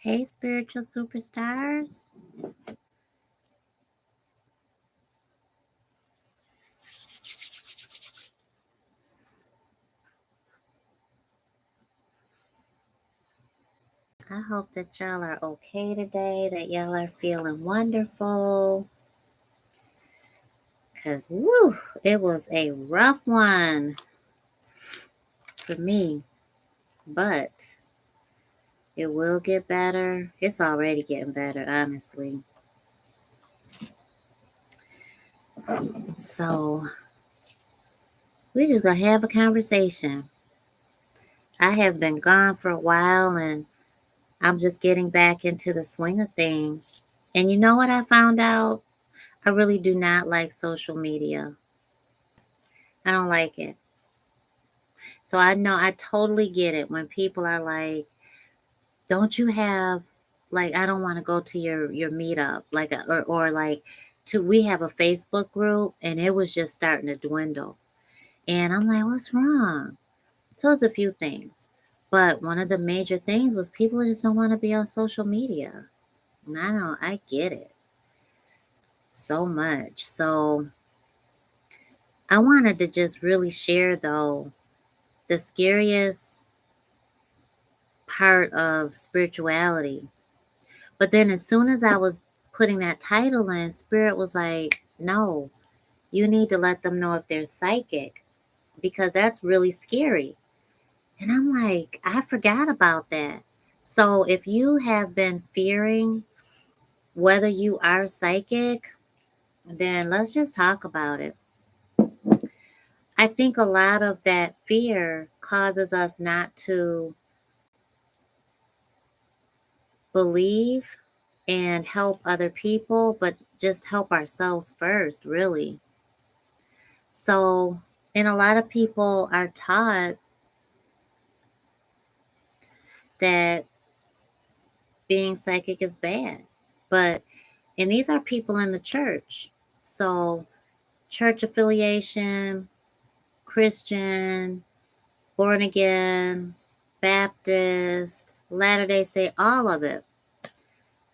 Hey, spiritual superstars. I hope that y'all are okay today, that y'all are feeling wonderful. Because, woo, it was a rough one for me, but it will get better. It's already getting better, honestly. So, we're just going to have a conversation. I have been gone for a while and I'm just getting back into the swing of things. And you know what I found out? I really do not like social media. I don't like it. So I know I totally get it when people are like, don't you have, like, I don't want to go to your meetup, like, or like, we have a Facebook group and it was just starting to dwindle. And I'm like, what's wrong? So it's a few things. But one of the major things was people just don't want to be on social media. And I get it so much. So I wanted to just really share, though, the scariest part of spirituality. But then as soon as I was putting that title in, Spirit was like, no, you need to let them know if they're psychic because that's really scary. And I'm like, I forgot about that. So if you have been fearing whether you are psychic, then let's just talk about it. I think a lot of that fear causes us not to believe and help other people, but just help ourselves first, really. So, and a lot of people are taught that being psychic is bad. And these are people in the church. So, church affiliation, Christian, born again, Baptist, Latter-day Saint, all of it.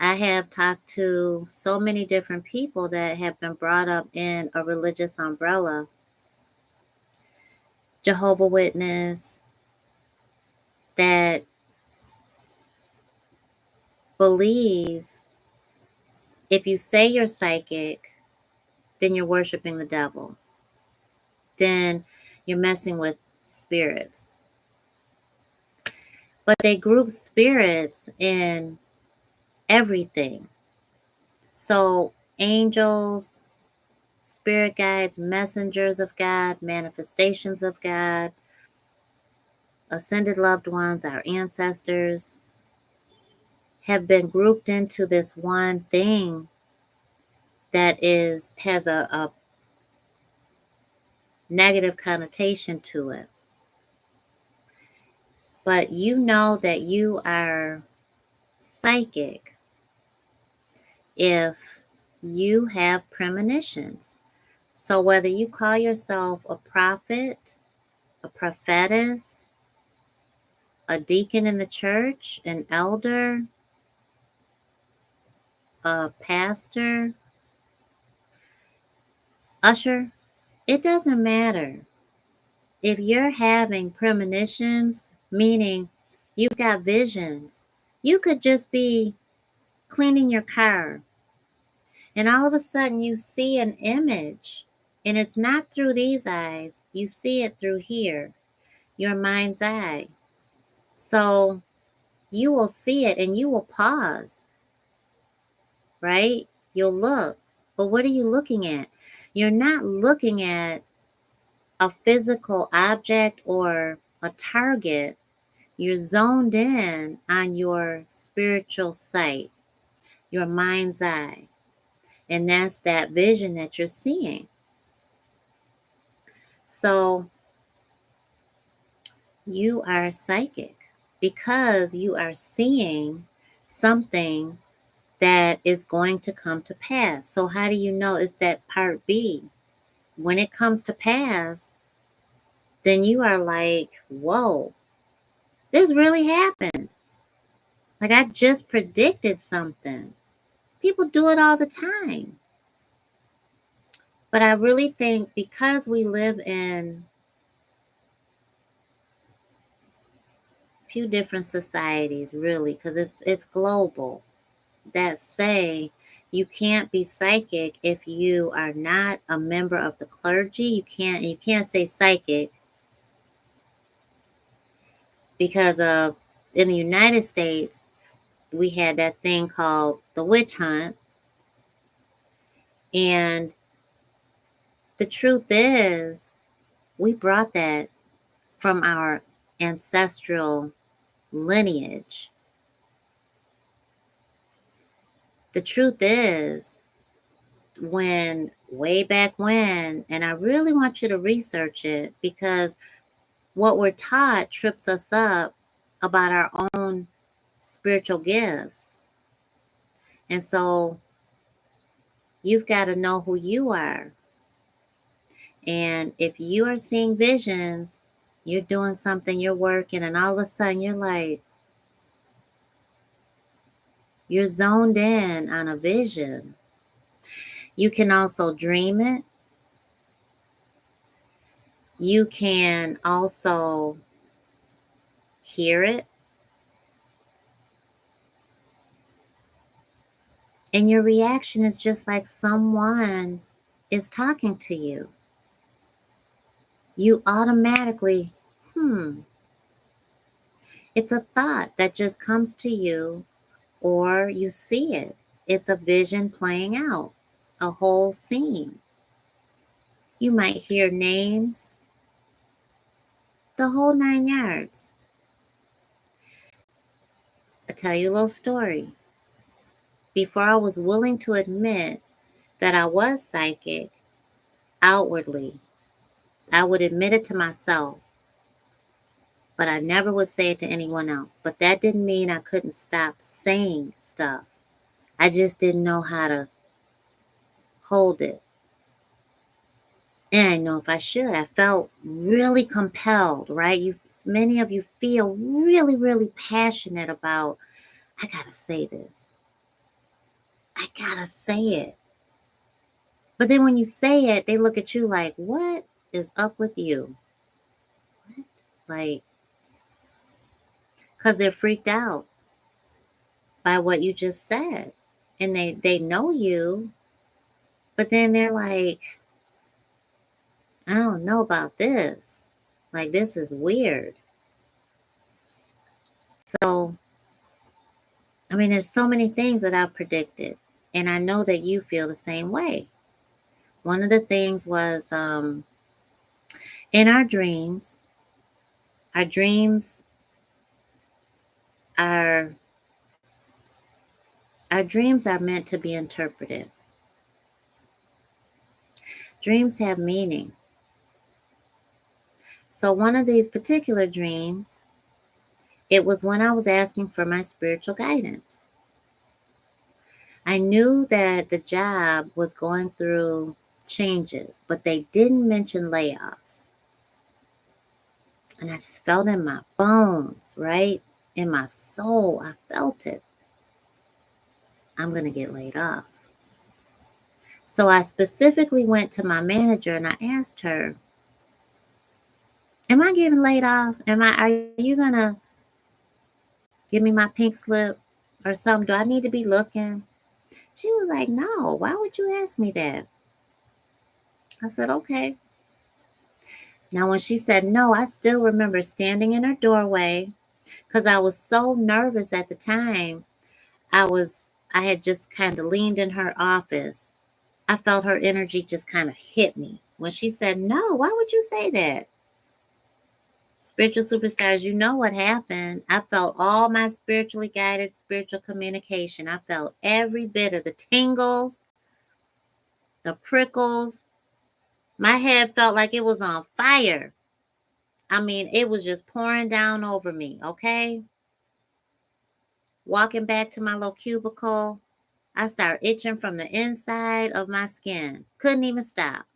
I have talked to so many different people that have been brought up in a religious umbrella. Jehovah Witness, that believe if you say you're psychic, then you're worshiping the devil. Then you're messing with spirits. But they group spirits in everything. So angels, spirit guides, messengers of God, manifestations of God, ascended loved ones, our ancestors, have been grouped into this one thing that has a negative connotation to it. But you know that you are psychic if you have premonitions. So whether you call yourself a prophet, a prophetess, a deacon in the church, an elder, a pastor, usher, it doesn't matter. If you're having premonitions, meaning you've got visions, you could just be cleaning your car and all of a sudden you see an image and it's not through these eyes, you see it through here, your mind's eye. So you will see it and you will pause, right? You'll look. But what are you looking at? You're not looking at a physical object or a target. You're zoned in on your spiritual sight, your mind's eye. And that's that vision that you're seeing. So you are psychic because you are seeing something that is going to come to pass. So how do you know? It's that part B. When it comes to pass, then you are like, whoa, this really happened. Like I just predicted something. People do it all the time. But I really think because we live in a few different societies, really, because it's global, that say you can't be psychic if you are not a member of the clergy. You can't say psychic because of in the United States we had that thing called the witch hunt. And the truth is, we brought that from our ancestral lineage. The truth is, when way back when, and I really want you to research it because what we're taught trips us up about our own spiritual gifts. And so you've got to know who you are. And if you are seeing visions, you're doing something, you're working, and all of a sudden you're zoned in on a vision. You can also dream it. You can also hear it. And your reaction is just like someone is talking to you. You automatically, it's a thought that just comes to you, or you see it. It's a vision playing out, a whole scene. You might hear names, the whole 9 yards. I'll tell you a little story. Before I was willing to admit that I was psychic outwardly, I would admit it to myself, but I never would say it to anyone else. But that didn't mean I couldn't stop saying stuff. I just didn't know how to hold it. And I know if I should. I felt really compelled, right? Many of you feel really, really passionate about, I gotta say this. I gotta say it. But then when you say it, they look at you like, what is up with you? What? Like, because they're freaked out by what you just said. And they know you, but then they're like, I don't know about this. Like, this is weird. So, I mean, there's so many things that I've predicted. And I know that you feel the same way. One of the things was in our dreams are our dreams are meant to be interpreted. Dreams have meaning. So one of these particular dreams, it was when I was asking for my spiritual guidance. I knew that the job was going through changes, but they didn't mention layoffs. And I just felt in my bones, right? In my soul, I felt it. I'm going to get laid off. So I specifically went to my manager and I asked her, am I getting laid off? Are you going to give me my pink slip or something? Do I need to be looking? She was like, no, why would you ask me that? I said, okay. Now, when she said no, I still remember standing in her doorway because I was so nervous at the time. I had just kind of leaned in her office. I felt her energy just kind of hit me. When she said, no, why would you say that? Spiritual superstars, you know what happened. I felt all my spiritually guided spiritual communication. I felt every bit of the tingles, the prickles. My head felt like it was on fire. I mean, it was just pouring down over me, okay? Walking back to my little cubicle, I started itching from the inside of my skin. Couldn't even stop.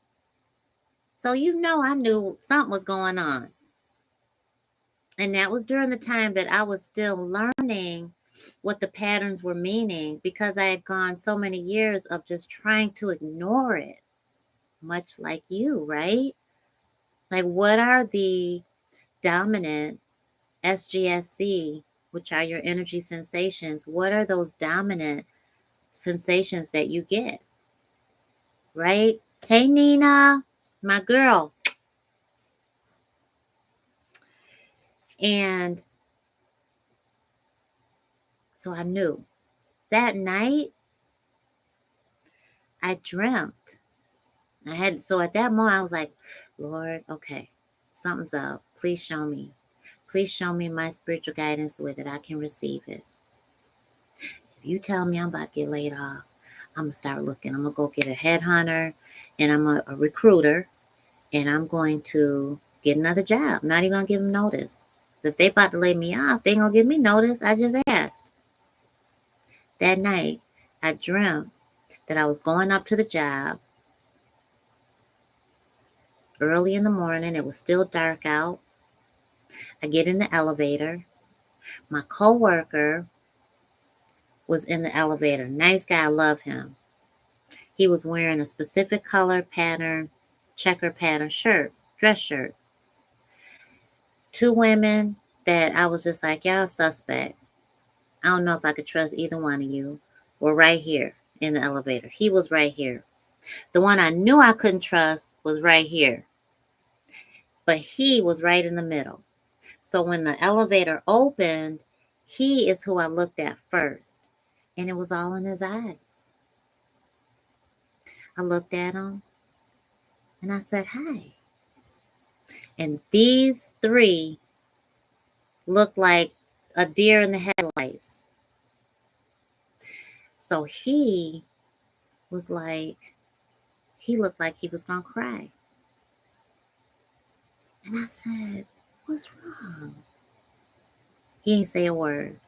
So you know I knew something was going on. And that was during the time that I was still learning what the patterns were meaning because I had gone so many years of just trying to ignore it, much like you, right? Like, what are the dominant SGSC, which are your energy sensations? What are those dominant sensations that you get, right? Hey, Nina, my girl. And so I knew that night I dreamt. So at that moment, I was like, Lord, okay, something's up. Please show me. Please show me my spiritual guidance with it. I can receive it. If you tell me I'm about to get laid off, I'm going to start looking. I'm going to go get a headhunter and I'm a recruiter and I'm going to get another job. Not even going to give them notice. If they about to lay me off, they ain't going to give me notice. I just asked. That night, I dreamt that I was going up to the job early in the morning. It was still dark out. I get in the elevator. My coworker was in the elevator. Nice guy, I love him. He was wearing a specific color pattern, checker pattern shirt, dress shirt. Two women that I was just like, y'all suspect. I don't know if I could trust either one of you. Were right here in the elevator. He was right here. The one I knew I couldn't trust was right here. But he was right in the middle. So when the elevator opened, he is who I looked at first. And it was all in his eyes. I looked at him and I said, hi. And these three looked like a deer in the headlights. So he was like, he looked like he was going to cry. And I said, what's wrong? He didn't say a word.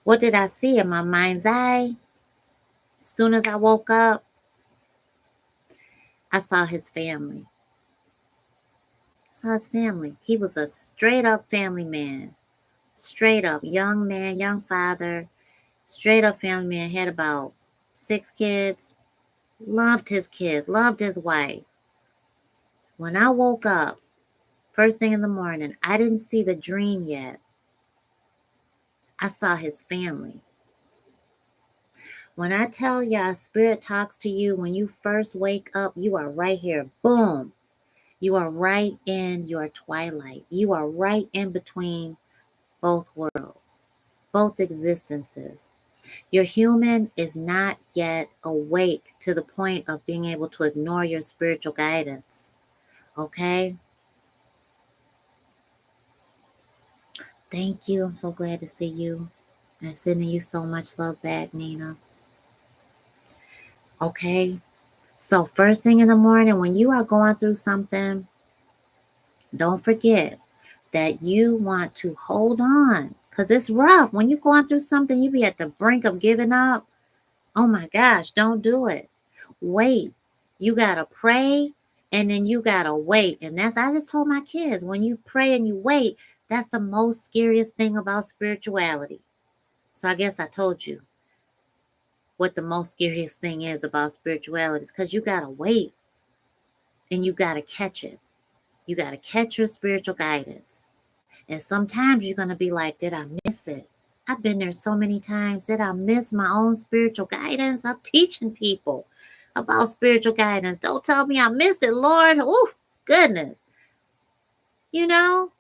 What did I see in my mind's eye? As soon as I woke up, I saw his family. Saw his family. He was a straight up family man. Straight up young man, young father. Straight up family man. Had about 6 kids. Loved his kids. Loved his wife. When I woke up, first thing in the morning, I didn't see the dream yet. I saw his family. When I tell y'all, spirit talks to you when you first wake up, you are right here. Boom. You are right in your twilight. You are right in between both worlds, both existences. Your human is not yet awake to the point of being able to ignore your spiritual guidance. Okay? Thank you. I'm so glad to see you. And sending you so much love back, Nina. Okay? So first thing in the morning, when you are going through something, don't forget that you want to hold on because it's rough. When you're going through something, you be at the brink of giving up. Oh my gosh, don't do it. Wait. You got to pray and then you got to wait. And I just told my kids, when you pray and you wait, that's the most scariest thing about spirituality. So I guess I told you what the most scariest thing is about spirituality is because you got to wait and you got to catch it. You got to catch your spiritual guidance. And sometimes you're going to be like, did I miss it? I've been there so many times. Did I miss my own spiritual guidance? I'm teaching people about spiritual guidance. Don't tell me I missed it, Lord. Oh, goodness. You know,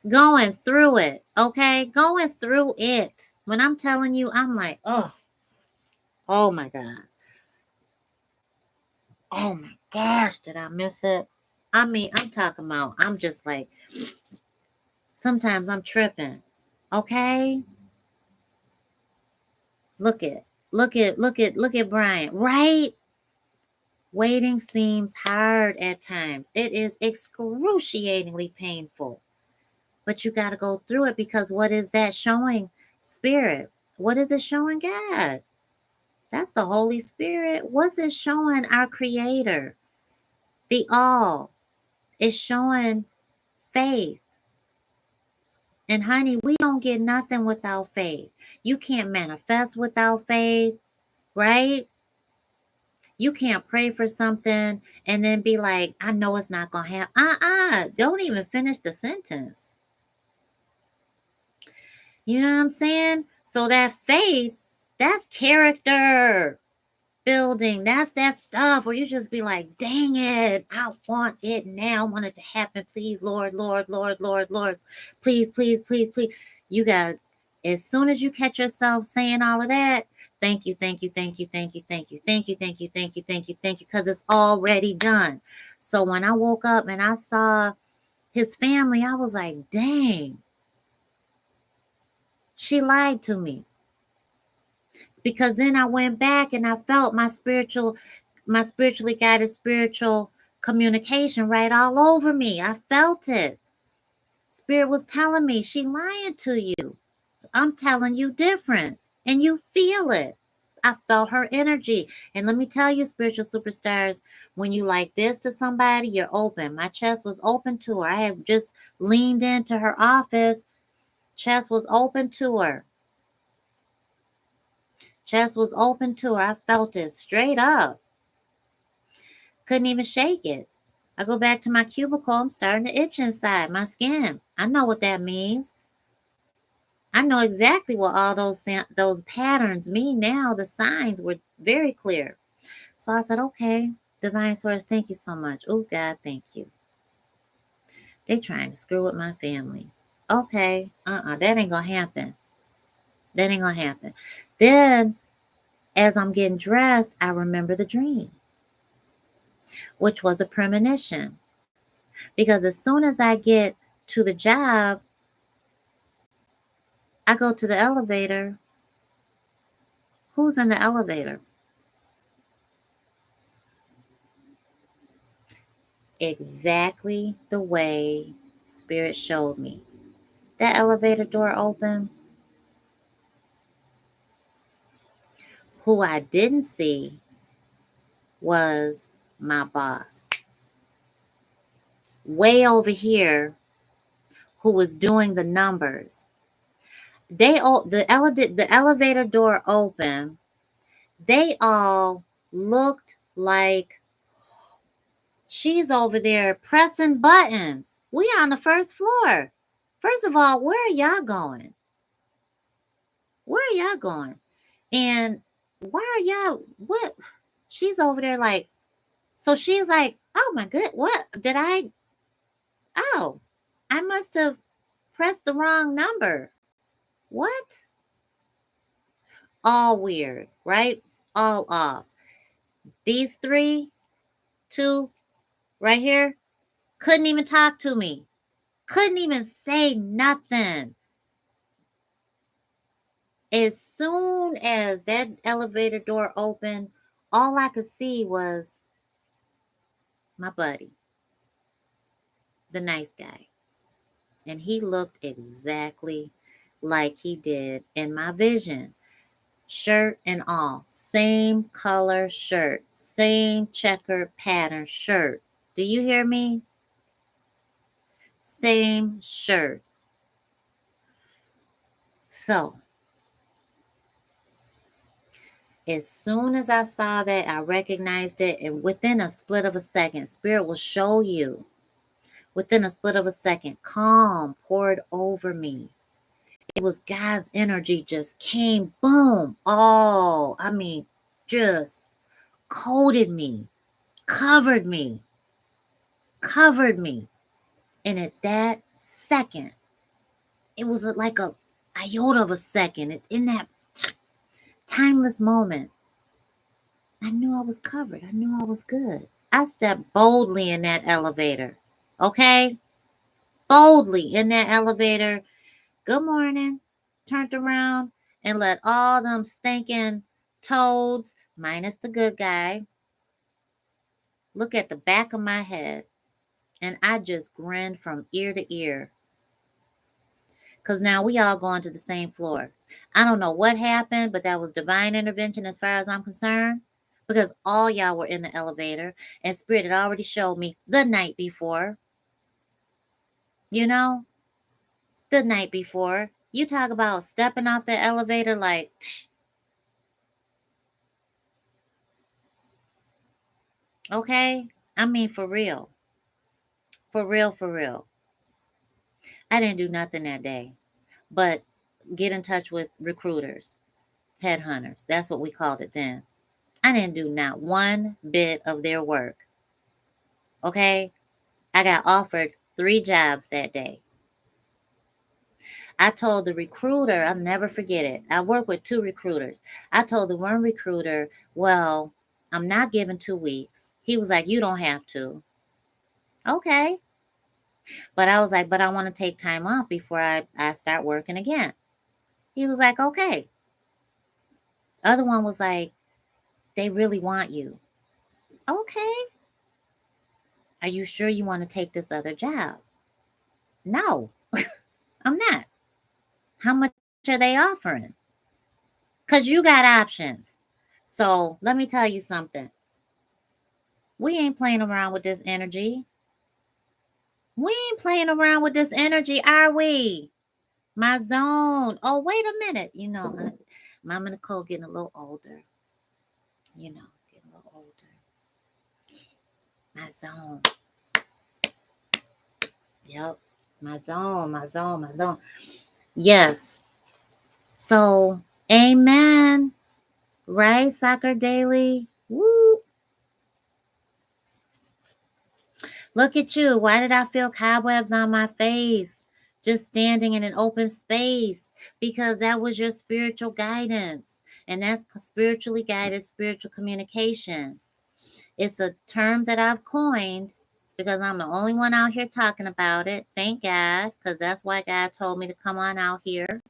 going through it, okay? Going through it. When I'm telling you, I'm like, oh my God. Oh my gosh, did I miss it? I mean, I'm talking about, I'm just like, sometimes I'm tripping, okay? Look at Brian, right? Waiting seems hard at times. It is excruciatingly painful. But you got to go through it because what is that showing? Spirit. What is it showing? God. That's the Holy Spirit. What's it showing? Our Creator. The All. It's showing faith. And honey, we don't get nothing without faith. You can't manifest without faith, right? You can't pray for something and then be like, I know it's not going to happen. Don't even finish the sentence. You know what I'm saying? So that faith, that's character building. That's that stuff where you just be like, dang it, I want it now. I want it to happen. Please, Lord, Lord, Lord, Lord, Lord. Please, please, please, please. You got, as soon as you catch yourself saying all of that, thank you, thank you, thank you, thank you, thank you, thank you, thank you, thank you, thank you, thank you, because it's already done. So when I woke up and I saw his family, I was like, dang, she lied to me. Because then I went back and I felt my spiritually guided spiritual communication right all over me. I felt it. Spirit was telling me she lying to you. I'm telling you different. And you feel it. I felt her energy. And let me tell you, spiritual superstars, when you like this to somebody, you're open. My chest was open to her. I had just leaned into her office. Chest was open to her. Chest was open to her. I felt it straight up. Couldn't even shake it. I go back to my cubicle. I'm starting to itch inside my skin. I know what that means. I know exactly what all those patterns mean now. The signs were very clear. So I said, okay, divine source, thank you so much. Oh, God, thank you. They trying to screw with my family. Okay, that ain't going to happen. That ain't going to happen. Then, as I'm getting dressed, I remember the dream, which was a premonition. Because as soon as I get to the job, I go to the elevator. Who's in the elevator? Exactly the way Spirit showed me. That elevator door open. Who I didn't see was my boss. Way over here, who was doing the numbers. The elevator door open. They all looked like she's over there pressing buttons. We on the first floor. First of all, where are y'all going? Where are y'all going? And why are y'all, what? She's over there like, so she's like, oh my good, what? Oh, I must have pressed the wrong number. What? All weird, right? All off. These two right here, couldn't even talk to me. Couldn't even say nothing. As soon as that elevator door opened, all I could see was my buddy, the nice guy. And he looked exactly like he did in my vision. Shirt and all. Same color shirt. Same checkered pattern shirt. Do you hear me? Same shirt. So, as soon as I saw that, I recognized it. And within a split of a second, Spirit will show you. Within a split of a second, calm poured over me. It was God's energy just came, boom. Oh, I mean, just coated me, covered me, covered me. And at that second, it was like a iota of a second. In that timeless moment, I knew I was covered. I knew I was good. I stepped boldly in that elevator. Okay? Boldly in that elevator. Good morning. Turned around and let all them stinking toads, minus the good guy, look at the back of my head. And I just grinned from ear to ear. Because now we all going to the same floor. I don't know what happened, but that was divine intervention as far as I'm concerned. Because all y'all were in the elevator. And Spirit had already showed me the night before. You know? the night before. You talk about stepping off the elevator like, okay? I mean, for real. For real, for real. I didn't do nothing that day but get in touch with recruiters, headhunters. That's what we called it then. I didn't do not one bit of their work. Okay? I got offered 3 jobs that day. I told the recruiter, I'll never forget it. I work with 2 recruiters. I told the one recruiter, well, I'm not giving 2 weeks. He was like, you don't have to. Okay. But I was like, but I want to take time off before I start working again. He was like, okay. Other one was like, they really want you. Okay. Are you sure you want to take this other job? No, I'm not. How much are they offering? Because you got options. So let me tell you something. We ain't playing around with this energy. We ain't playing around with this energy, are we? My zone. Oh, wait a minute. You know, Mama Necole getting a little older. You know, getting a little older. My zone. Yep. My zone, my zone, my zone. Yes. So, amen. Right, Soccer Daily? Woo. Look at you. Why did I feel cobwebs on my face? Just standing in an open space. Because that was your spiritual guidance. And that's spiritually guided spiritual communication. It's a term that I've coined because I'm the only one out here talking about it. Thank God. Because that's why God told me to come on out here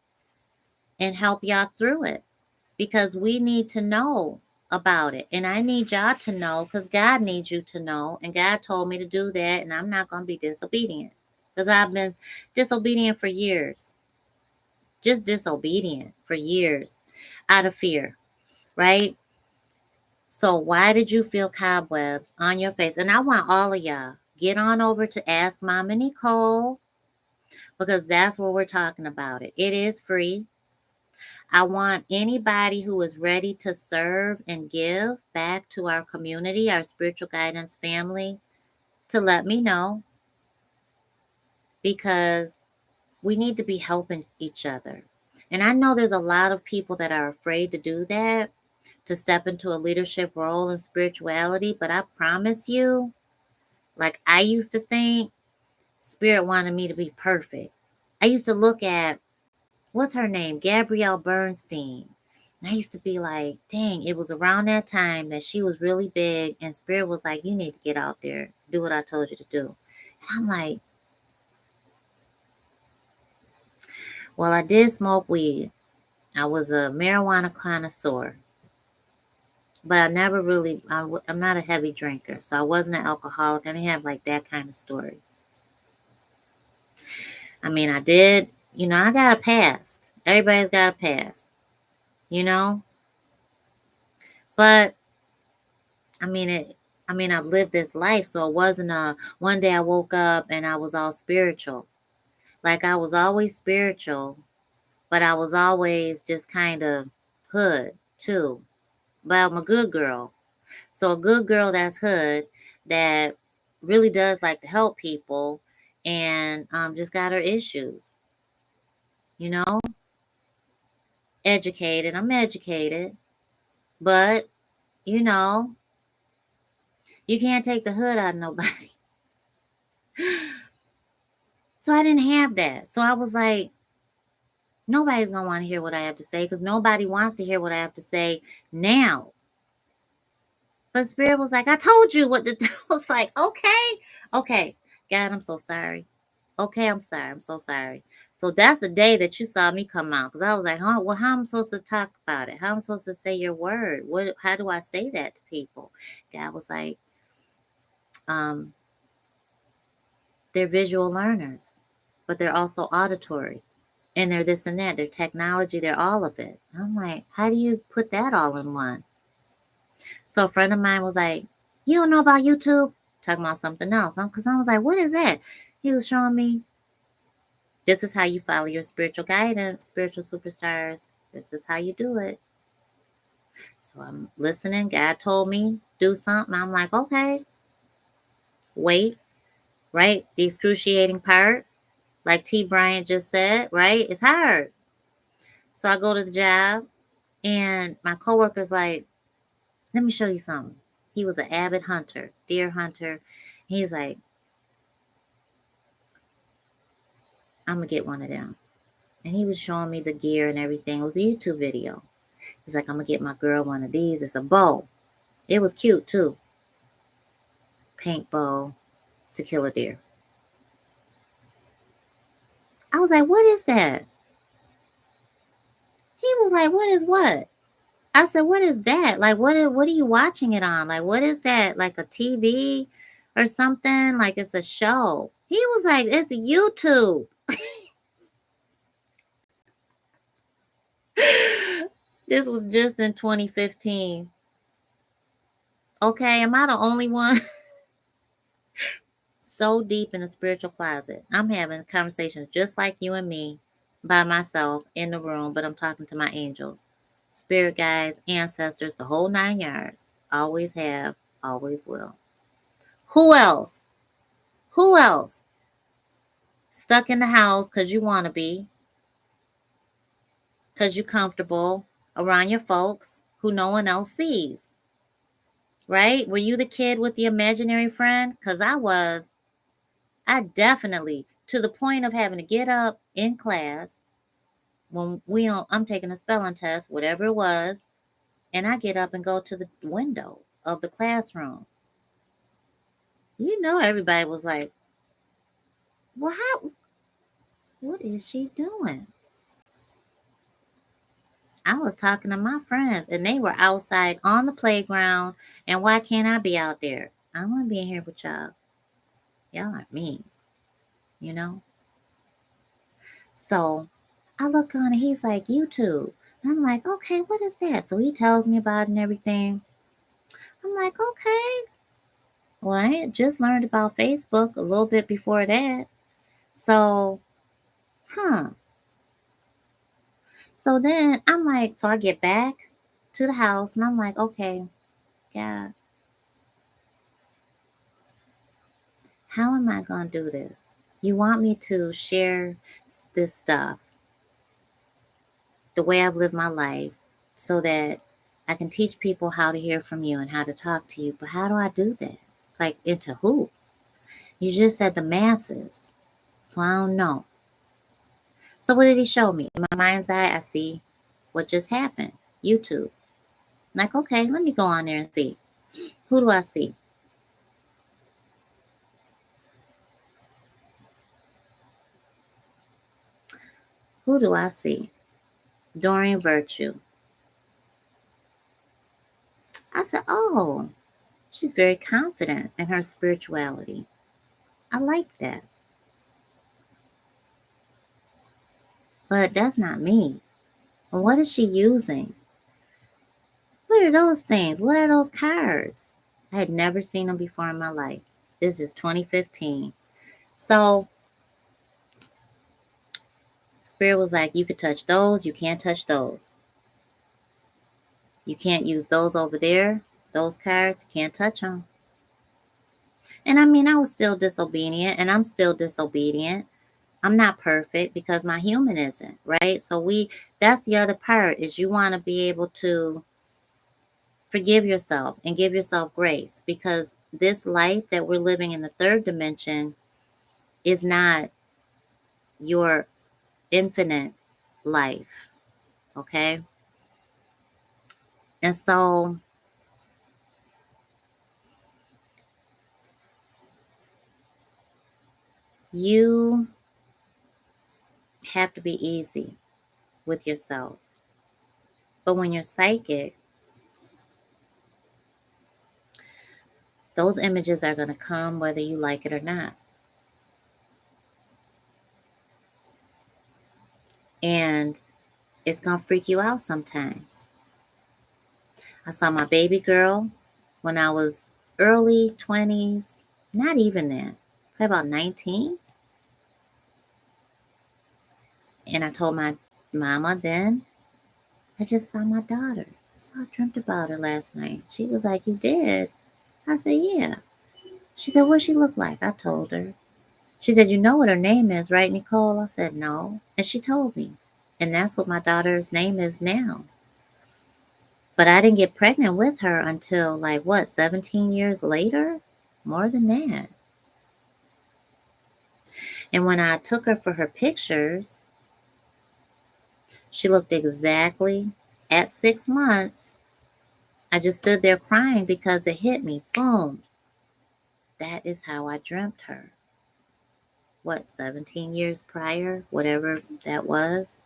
and help y'all through it. Because we need to know about it. And I need y'all to know because God needs you to know. And God told me to do that. And I'm not going to be disobedient because I've been disobedient for years. Just disobedient for years out of fear, right? So why did you feel cobwebs on your face? And I want all of y'all, get on over to Ask Mama Necole because that's where we're talking about it. It is free. I want anybody who is ready to serve and give back to our community, our spiritual guidance family, to let me know because we need to be helping each other. And I know there's a lot of people that are afraid to do that, to step into a leadership role in spirituality, but I promise you, like I used to think Spirit wanted me to be perfect. I used to look at, what's her name? Gabrielle Bernstein. And I used to be like, dang, it was around that time that she was really big and Spirit was like, you need to get out there, do what I told you to do. And I'm like, well, I did smoke weed. I was a marijuana connoisseur. But I never really, I'm not a heavy drinker. So I wasn't an alcoholic. I didn't have like that kind of story. I mean, I did, I got a past. Everybody's got a past, you know? But I've lived this life, so it wasn't one day I woke up and I was all spiritual. Like I was always spiritual, but I was always just kind of hood too. But I'm a good girl. So a good girl that's hood that really does like to help people and just got her issues, you know? Educated. I'm educated, but you know, you can't take the hood out of nobody. So I didn't have that. So I was like, nobody's going to want to hear what I have to say because nobody wants to hear what I have to say now. But Spirit was like, I told you what to do. I was like, okay. God, I'm so sorry. Okay, I'm sorry. I'm so sorry. So that's the day that you saw me come out because I was like, well, how am I supposed to talk about it? How am I supposed to say your word? How do I say that to people? God was like, they're visual learners, but they're also auditory. And they're this and that. They're technology. They're all of it. I'm like, how do you put that all in one? So a friend of mine was like, you don't know about YouTube? Talking about something else. Because I was like, what is that? He was showing me This is how you follow your spiritual guidance, spiritual superstars. This is how you do it. So I'm listening. God told me do something. I'm like, okay, wait, right? The excruciating part, like T. Bryant just said, right? It's hard. So I go to the job and my coworker's like, let me show you something. He was an avid hunter, deer hunter. He's like, I'm going to get one of them. And he was showing me the gear and everything. It was a YouTube video. He's like, I'm going to get my girl one of these. It's a bow. It was cute too. Paint bow to kill a deer. I was like, what is that? He was like, what is what? I said, what is that? Like, what are you watching it on? Like, what is that? Like a TV or something? Like it's a show. He was like, it's YouTube. This was just in 2015. Okay, am I the only one so deep in the spiritual closet? I'm having conversations just like you and me by myself in the room, but I'm talking to my angels, spirit guides, ancestors, the whole 9 yards. Always have, always will. Who else? Who else? Stuck in the house because you want to be, because you're comfortable around your folks who no one else sees, right? Were you the kid with the imaginary friend? Because I was. I definitely, to the point of having to get up in class when I'm taking a spelling test, whatever it was, and I get up and go to the window of the classroom. You know, everybody was like, well, what is she doing? I was talking to my friends and they were outside on the playground. And why can't I be out there? I want to be in here with y'all. Y'all are mean, you know? So I look on and he's like, YouTube. And I'm like, okay, what is that? So he tells me about it and everything. I'm like, okay. Well, I had just learned about Facebook a little bit before that. So, So then I'm like, so I get back to the house and I'm like, okay, God, how am I going to do this? You want me to share this stuff, the way I've lived my life, so that I can teach people how to hear from you and how to talk to you. But how do I do that? Like, into who? You just said the masses. So I don't know. So what did he show me? In my mind's eye, I see what just happened. YouTube. Like, okay, let me go on there and see. Who do I see? Who do I see? Doreen Virtue. I said, oh, she's very confident in her spirituality. I like that. But that's not me. What is she using? What are those things? What are those cards? I had never seen them before in my life. This is 2015. So Spirit was like, you could touch those. You can't touch those. You can't use those over there. Those cards, you can't touch them. And I mean, I was still disobedient and I'm still disobedient. I'm not perfect because my human isn't, right? So that's the other part is you want to be able to forgive yourself and give yourself grace because this life that we're living in the third dimension is not your infinite life, okay? And so you have to be easy with yourself. But when you're psychic, those images are going to come whether you like it or not. And it's going to freak you out sometimes. I saw my baby girl when I was early 20s, not even that, probably about 19. And I told my mama then, I just saw my daughter. So I dreamt about her last night. She was like, you did? I said, yeah. She said, what she look like? I told her. She said, you know what her name is, right, Necole? I said, no. And she told me. And that's what my daughter's name is now. But I didn't get pregnant with her until, like, what, 17 years later? More than that. And when I took her for her pictures, she looked exactly at 6 months. I just stood there crying because it hit me. Boom. That is how I dreamt her. What, 17 years prior? Whatever that was.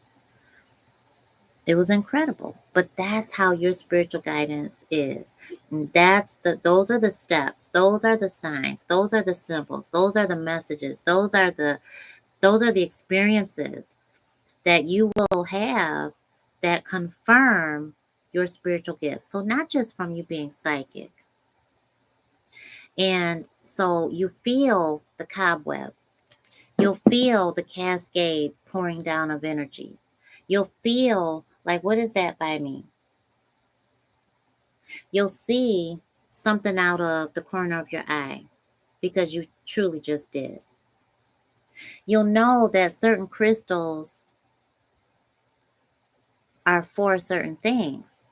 It was incredible. But that's how your spiritual guidance is. And those are the steps. Those are the signs. Those are the symbols. Those are the messages. Those are the experiences that you will have that confirm your spiritual gifts. So not just from you being psychic. And so you feel the cobweb. You'll feel the cascade pouring down of energy. You'll feel like, what is that by me? You'll see something out of the corner of your eye because you truly just did. You'll know that certain crystals are for certain things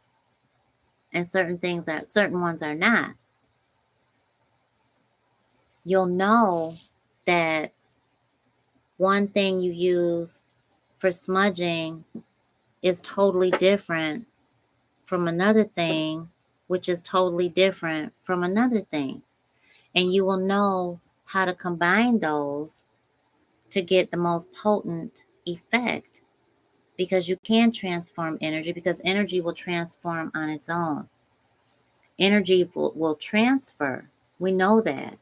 and certain ones are not. You'll know that one thing you use for smudging is totally different from another thing, which is totally different from another thing. And you will know how to combine those to get the most potent effect, because you can transform energy, because energy will transform on its own. Energy will transfer. We know that.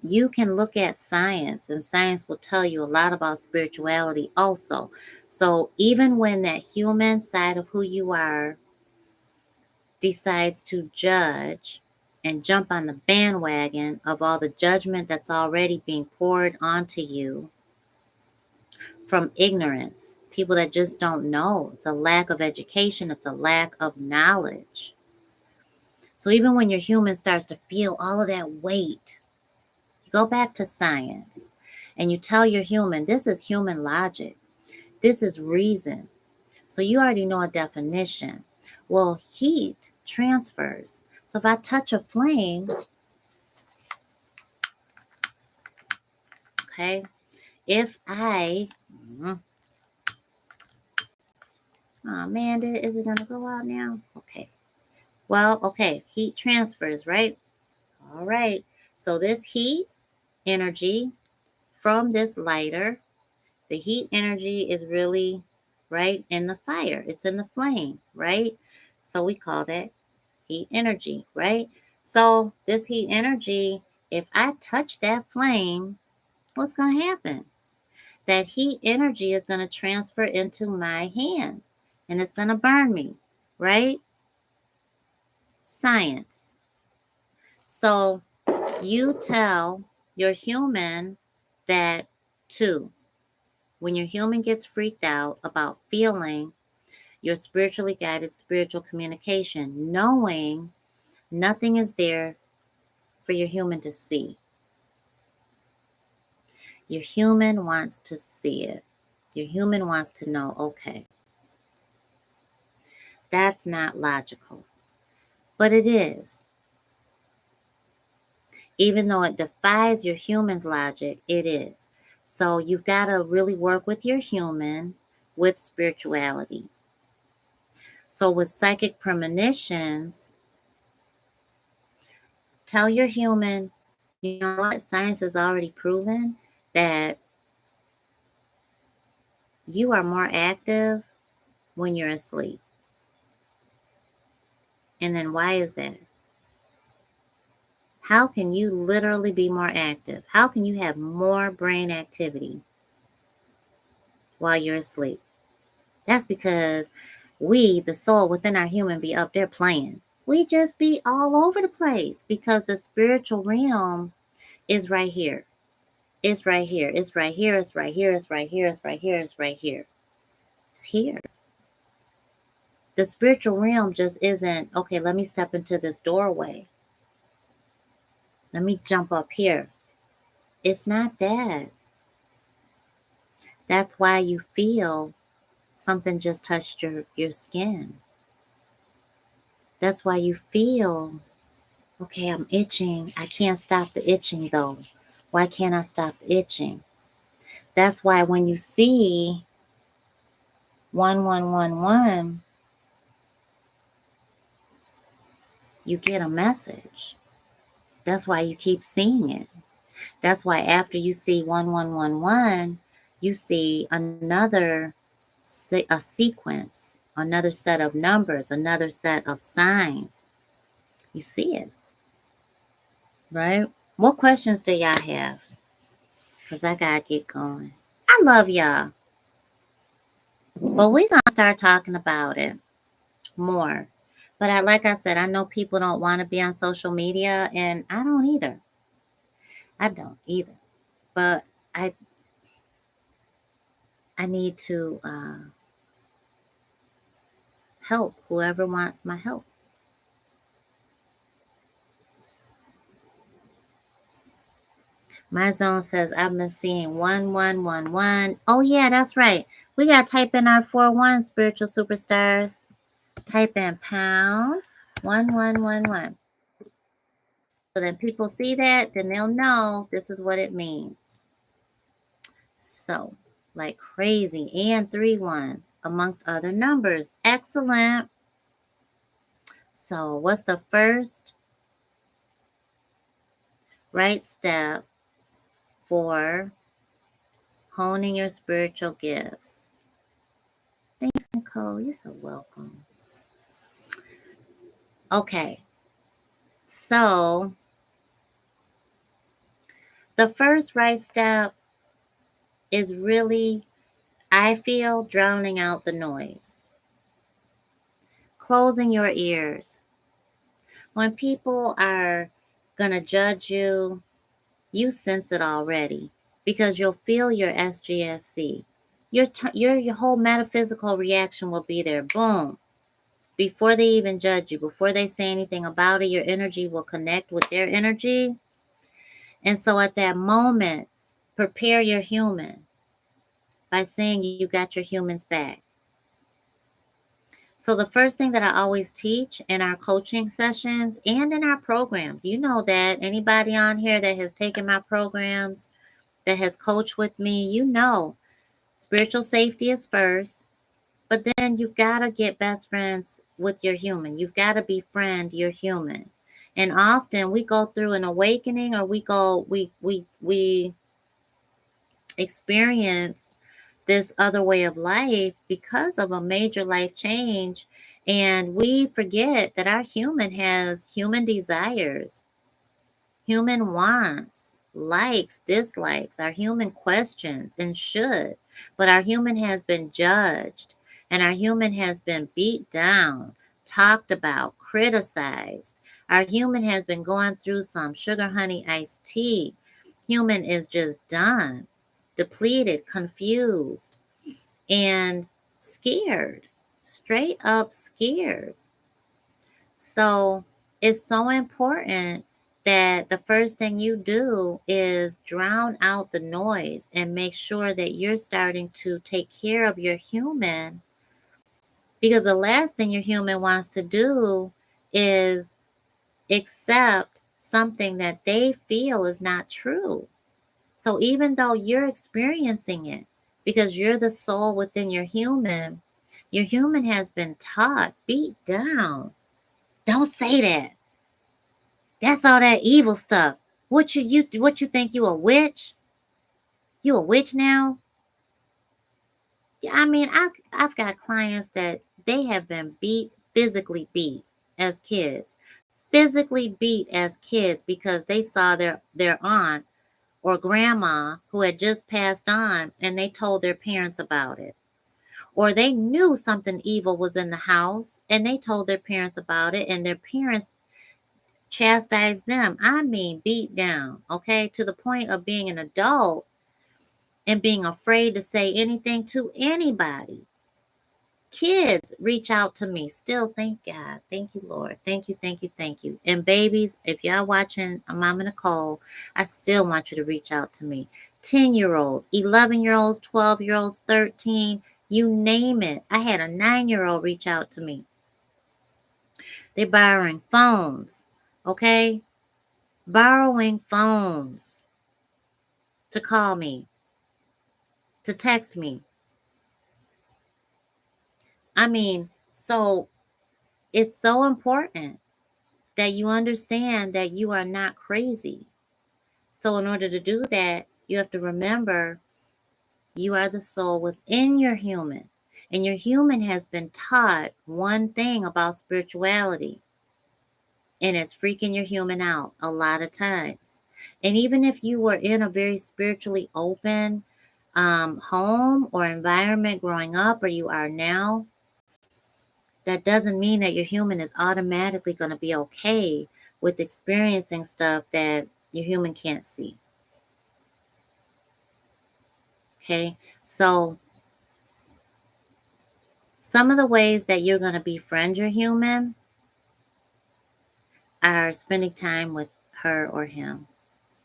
You can look at science, and science will tell you a lot about spirituality also. So even when that human side of who you are decides to judge and jump on the bandwagon of all the judgment that's already being poured onto you from ignorance, people that just don't know, it's a lack of education, it's a lack of knowledge. So even when your human starts to feel all of that weight, you go back to science and you tell your human, this is human logic. This is reason. So you already know a definition. Well, heat transfers. So if I touch a flame, okay, if I, oh man, is it going to go out now? Okay. Well, okay, heat transfers, right? All right. So this heat energy from this lighter, the heat energy is really right in the fire. It's in the flame, right? So we call that heat energy, right? So this heat energy, if I touch that flame, what's going to happen? That heat energy is going to transfer into my hand and it's going to burn me, right? Science. So you tell your human that too. When your human gets freaked out about feeling your spiritually guided spiritual communication, knowing nothing is there for your human to see. Your human wants to see it. Your human wants to know, okay, that's not logical. But it is. Even though it defies your human's logic, it is. So you've got to really work with your human with spirituality. So with psychic premonitions, tell your human, you know what? Science has already proven that you are more active when you're asleep. And then why is that? How can you literally be more active? How can you have more brain activity while you're asleep? That's because we, the soul within our human, be up there playing. We just be all over the place because the spiritual realm is right here. It's right here. It's right here. It's right here. It's right here. It's right here. It's right here. It's here. The spiritual realm just isn't, okay, let me step into this doorway. Let me jump up here. It's not that. That's why you feel something just touched your skin. That's why you feel, okay, I'm itching. I can't stop the itching though. Why can't I stop the itching? That's why when you see 1111, you get a message. That's why you keep seeing it. That's why after you see 1111, you see another a sequence, another set of numbers, another set of signs. You see it, right? What questions do y'all have? Because I got to get going. I love y'all. But we're going to start talking about it more. But like I said, I know people don't want to be on social media, and I don't either. I don't either. But I need to help whoever wants my help. My zone says I've been seeing 1111. Oh yeah, that's right. We got to type in our 41 spiritual superstars. Type in pound 1111. So then people see that, then they'll know this is what it means. So, like crazy, and 3 ones amongst other numbers. Excellent. So, what's the first right step for honing your spiritual gifts? Thanks, Necole. You're so welcome. Okay. So, the first right step is really, I feel, drowning out the noise. Closing your ears. When people are going to judge you, you sense it already because you'll feel your SGSC. Your whole metaphysical reaction will be there. Boom. Before they even judge you, before they say anything about it, your energy will connect with their energy. And so at that moment, prepare your human by saying you got your humans back. So the first thing that I always teach in our coaching sessions and in our programs, you know that anybody on here that has taken my programs, that has coached with me, you know, spiritual safety is first, but then you gotta get best friends with your human. You've got to befriend your human. And often we go through an awakening, or we experience this other way of life because of a major life change, and we forget that our human has human desires, human wants, likes, dislikes, our human questions and should. But our human has been judged, and our human has been beat down, talked about, criticized. Our human has been going through some sugar honey iced tea. Human is just done, depleted, confused, and scared, straight up scared. So it's so important that the first thing you do is drown out the noise and make sure that you're starting to take care of your human, because the last thing your human wants to do is accept something that they feel is not true. So even though you're experiencing it, because you're the soul within your human has been taught, beat down. Don't say that. That's all that evil stuff. What you think, you a witch? You a witch now? Yeah, I mean, I've got clients that they have been beat, physically beat as kids. Physically beat as kids because they saw their aunt or grandma who had just passed on, and they told their parents about it. Or they knew something evil was in the house and they told their parents about it, and their parents chastised them. I mean, beat down, okay, to the point of being an adult and being afraid to say anything to anybody. Kids reach out to me still. Thank God. Thank you, Lord. Thank you, thank you, thank you. And babies, if y'all watching Mama Necole, I still want you to reach out to me. 10-year-olds, 11-year-olds, 12-year-olds, 13, you name it. I had a 9-year-old reach out to me. They're borrowing phones, okay? Borrowing phones to call me, to text me. I mean, so it's so important that you understand that you are not crazy. So, in order to do that, you have to remember you are the soul within your human. And your human has been taught one thing about spirituality, and it's freaking your human out a lot of times. And even if you were in a very spiritually open home or environment growing up, or you are now, that doesn't mean that your human is automatically going to be okay with experiencing stuff that your human can't see. Okay, so some of the ways that you're going to befriend your human are spending time with her or him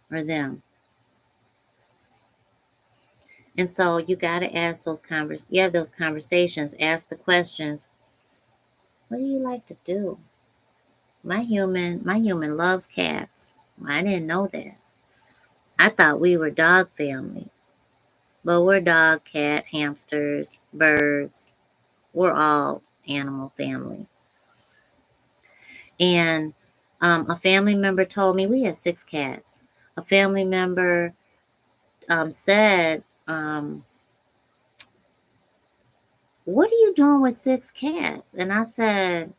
or them. And so you got to ask you have those conversations, ask the questions. What do you like to do? My human loves cats. Well, I didn't know that. I thought we were dog family. But we're dog, cat, hamsters, birds. We're all animal family. And a family member told me we had 6 cats. A family member said, what are you doing with 6 cats? And I said,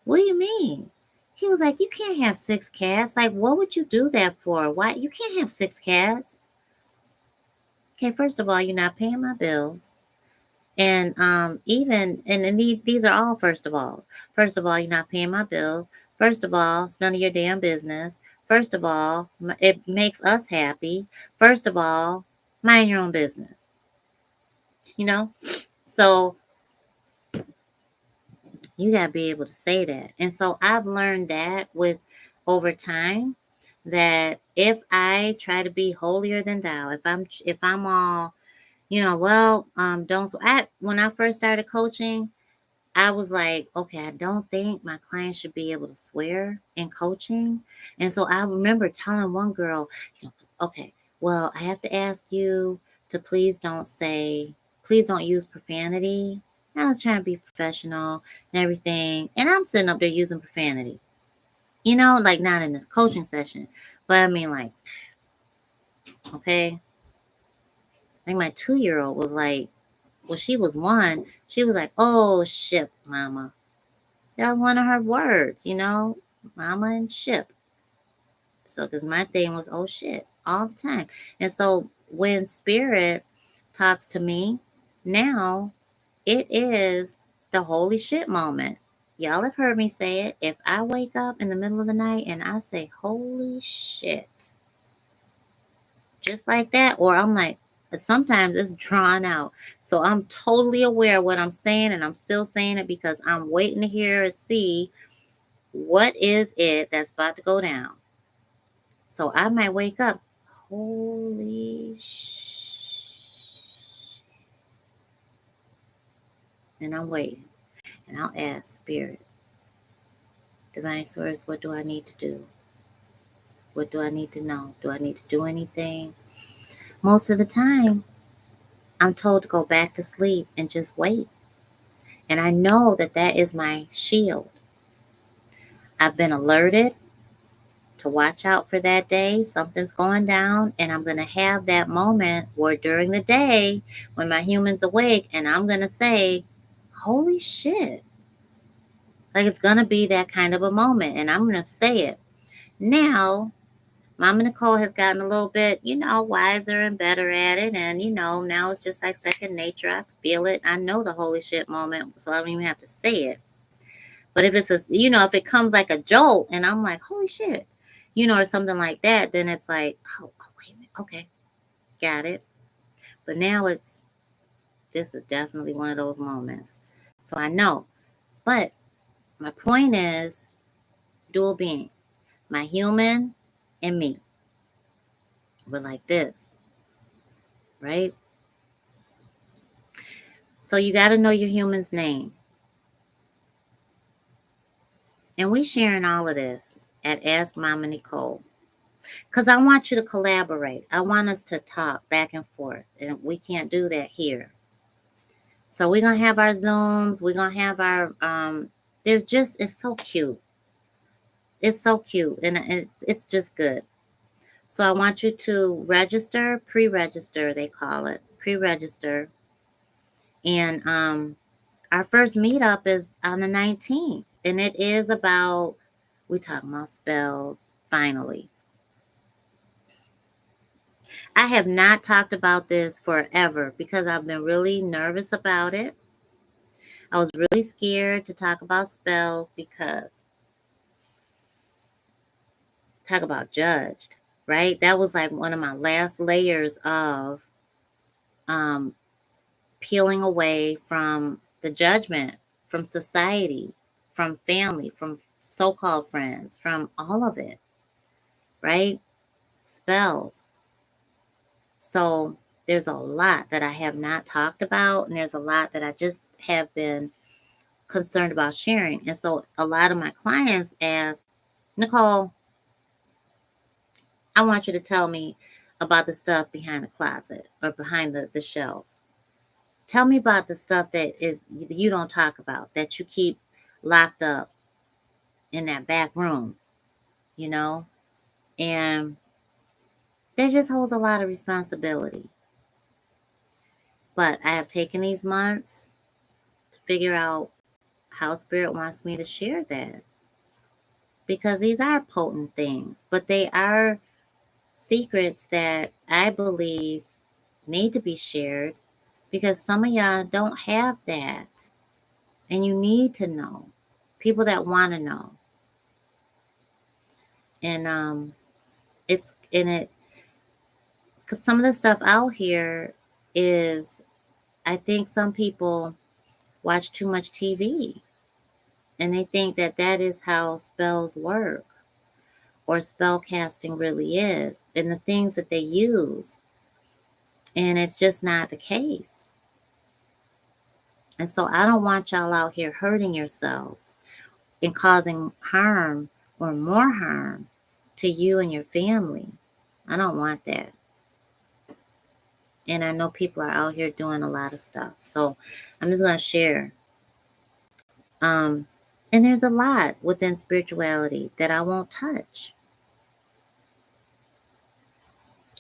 what do you mean? He was like, you can't have 6 cats. Like, what would you do that for? Why? You can't have 6 cats. Okay, first of all, you're not paying my bills. And these are all first of all. First of all, you're not paying my bills. First of all, it's none of your damn business. First of all, it makes us happy. First of all, mind your own business. You know? So you got to be able to say that. And so I've learned that with over time, that if I try to be holier than thou, if I'm all, don't, so when I first started coaching, I was like, okay, I don't think my clients should be able to swear in coaching. And so I remember telling one girl, okay, well, I have to ask you to please don't use profanity. I was trying to be professional and everything. And I'm sitting up there using profanity, like not in this coaching session, but I mean, like, okay. Like my 2-year-old was like, well, she was 1. She was like, oh, shit, mama. That was one of her words, mama and ship. So, because my thing was, oh shit, all the time. And so when spirit talks to me, now it is the holy shit moment. Y'all have heard me say it. If I wake up in the middle of the night and I say, holy shit, just like that, or I'm like, sometimes it's drawn out. So I'm totally aware of what I'm saying, and I'm still saying it because I'm waiting to hear or see what is it that's about to go down. So I might wake up, holy shit, and I'm waiting. And I'll ask Spirit, Divine Source, what do I need to do? What do I need to know? Do I need to do anything? Most of the time, I'm told to go back to sleep and just wait. And I know that that is my shield. I've been alerted to watch out for that day. Something's going down, and I'm going to have that moment where during the day when my human's awake, and I'm going to say, holy shit. Like, it's going to be that kind of a moment, and I'm going to say it. Now, Mama Necole has gotten a little bit, wiser and better at it. And, now it's just like second nature. I feel it. I know the holy shit moment, so I don't even have to say it. But if it's if it comes like a jolt and I'm like, holy shit, or something like that, then it's like, oh, wait a minute. Okay, got it. But now this is definitely one of those moments. So I know. But my point is dual being. My human and me. We're like this, right? So you got to know your human's name. And we sharing all of this at Ask Mama Necole. Because I want you to collaborate. I want us to talk back and forth. And we can't do that here. So we're going to have our Zooms. We're going to have our, it's so cute. It's so cute. And it's just good. So I want you to register, pre-register, they call it. Pre-register. And our first meetup is on the 19th. And it is about, we're talking about spells, finally. I have not talked about this forever because I've been really nervous about it. I was really scared to talk about spells because, talk about judged, right? That was like one of my last layers of peeling away from the judgment, from society, from family, from so-called friends, from all of it, right? Spells. So there's a lot that I have not talked about, and there's a lot that I just have been concerned about sharing. And so a lot of my clients ask, Necole, I want you to tell me about the stuff behind the closet or behind the shelf. Tell me about the stuff that is you don't talk about, that you keep locked up in that back room, you know? And that just holds a lot of responsibility. But I have taken these months to figure out how Spirit wants me to share that. Because these are potent things, but they are secrets that I believe need to be shared because some of y'all don't have that. And you need to know. People that want to know. And it's in it because some of the stuff out here is, I think some people watch too much TV and they think that that is how spells work or spell casting really is and the things that they use. And it's just not the case. And so I don't want y'all out here hurting yourselves and causing harm or more harm to you and your family. I don't want that. And I know people are out here doing a lot of stuff. So I'm just going to share. And there's a lot within spirituality that I won't touch.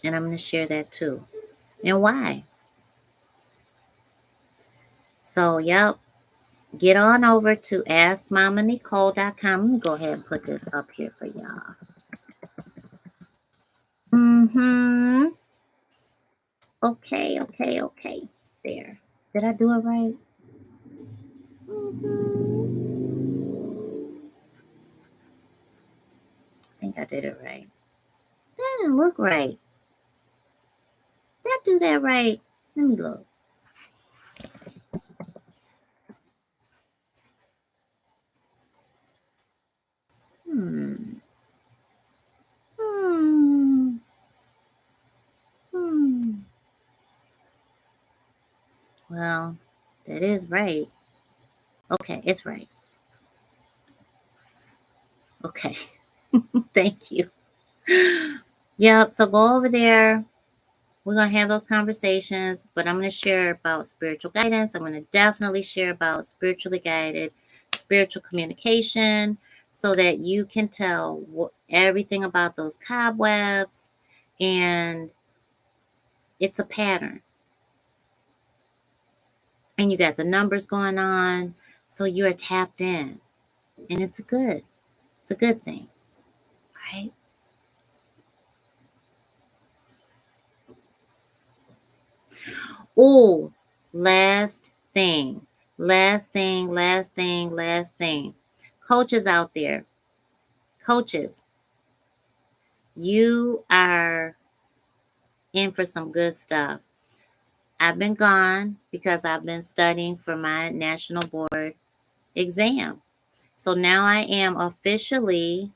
And I'm going to share that too. And why? So, yep. Get on over to askmamanecole.com. Let me go ahead and put this up here for y'all. Okay. There. Did I do it right? I think I did it right. That didn't look right. Did I do that right? Let me look. Well, that is right. Okay, it's right. Okay. Thank you. Yep, so go over there. We're going to have those conversations, but I'm going to share about spiritual guidance. I'm going to definitely share about spiritually guided, spiritual communication, so that you can tell everything about those cobwebs, and it's a pattern. And you got the numbers going on, so you're tapped in, and it's a good thing, right? Oh, last thing. Coaches out there, coaches, you are in for some good stuff. I've been gone because I've been studying for my national board exam. So now I am officially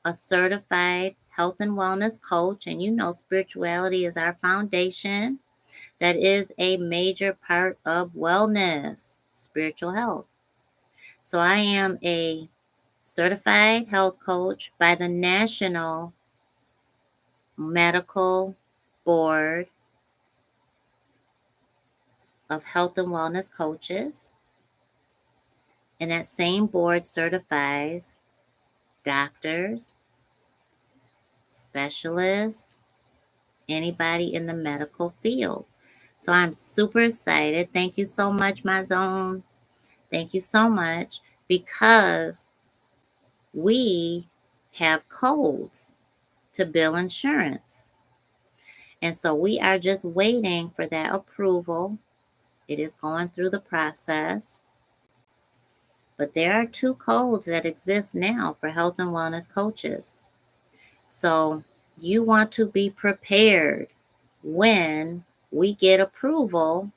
a certified health and wellness coach. And you know, spirituality is our foundation. That is a major part of wellness, spiritual health. So I am a certified health coach by the National Medical Board of Health and Wellness Coaches. And that same board certifies doctors, specialists, anybody in the medical field. So I'm super excited. Thank you so much, my zone. Thank you so much, because we have codes to bill insurance. And so we are just waiting for that approval. It is going through the process. But there are 2 codes that exist now for health and wellness coaches. So you want to be prepared when we get approval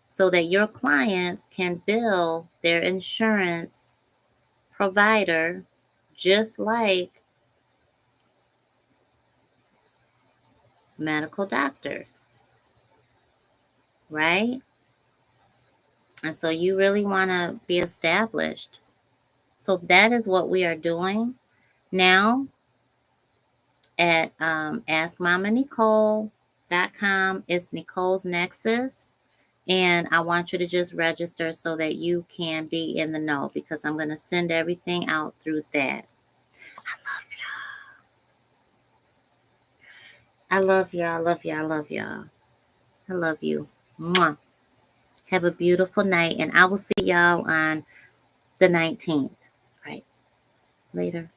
so that your clients can bill their insurance provider just like medical doctors, right? And so you really want to be established. So that is what we are doing now at AskMamaNecole.com. It's Necole's Nexus. And I want you to just register so that you can be in the know, because I'm going to send everything out through that. I love y'all. I love y'all. I love y'all. I love you. Mwah. Have a beautiful night. And I will see y'all on the 19th. Right. Later.